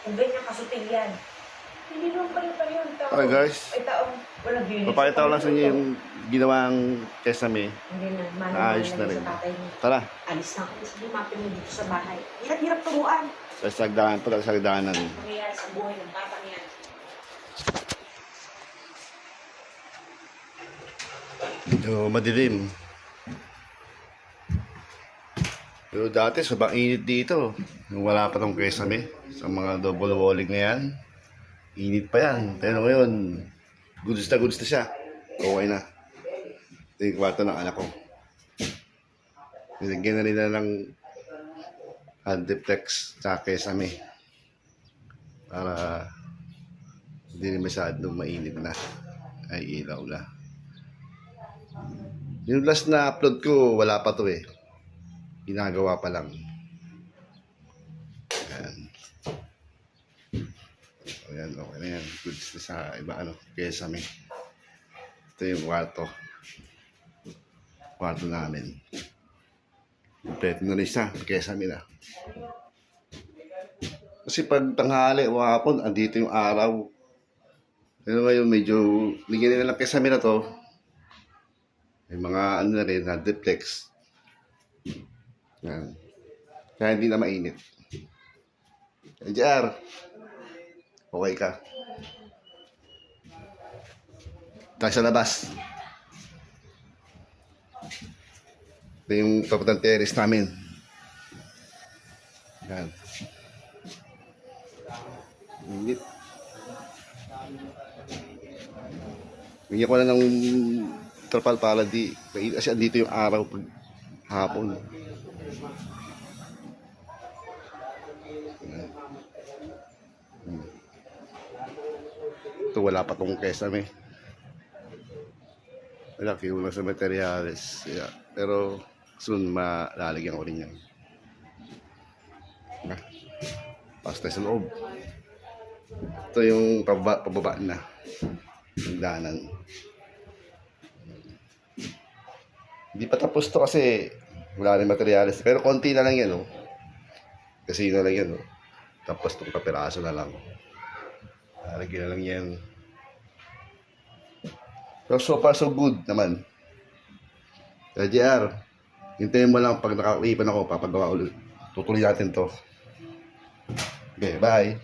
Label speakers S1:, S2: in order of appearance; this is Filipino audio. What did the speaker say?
S1: Kung ganyan kasutil yan. Hindi naman pare-pare yung tao.
S2: Okay guys,
S1: Ay taong walang bilis.
S2: papakita ko lang sa inyo yung ginawang kesame.
S1: Hindi na,
S2: Naayos na rin.
S1: sa tatay mo.
S2: Tara,
S1: Alis na ako. Sige, mapin mo dito sa bahay. Hirap-hirap turuan.
S2: sagdahan to, sagdahanan.
S1: Mangyayari sa buhay ng tatang yan.
S2: Medyo madilim. Pero dati, sobrang init dito. Nung wala pa tong kesame, sa mga double walling na yan, init pa yan. Pero ngayon, goods na siya. Okay na. Ito yung kwarto ng anak ko. Nilagyan na rin na ng handiplex sa kesame. Para hindi na masyadong mainit na. Ay ilaw na. Yung last na upload ko, wala pa to eh. Ginagawa pa lang. Ayan. Ayan, okay na yan. Goods na sa iba, kesame. Ito yung kwarto. Kwarto namin. Kompleto na rin siya, kesame na. Kasi pag tanghali o hapon, andito yung araw. Pero ngayon medyo, bigyan nila lang kesame na to. May mga ano na rin, handiplex. Yan. Kaya hindi na mainit. JR, okay ka? Tayo sa labas. Ito yung papuntang terrace namin. Yan. Init. Bigyan ko na ng trapal pala di. Kasi andito yung araw pag hapon. Ito wala pa tong kesame. Wala, kiulang sa materials. Yeah. Pero soon malalagyan ko rin yan. Pasta sa loob. Ito yung pababa na. Yung danan. Hindi pa tapos to kasi wala rin materials. Pero konti na lang yan, oh. Kasi na lang yan, oh. Tapos itong kapiraso na lang. Lalagyan na lang yan. Pero so far so good naman. Kaya JR, hintayin mo lang pag nakakaipan ako, papagawa ulit. Tutuloy natin to. Okay, bye.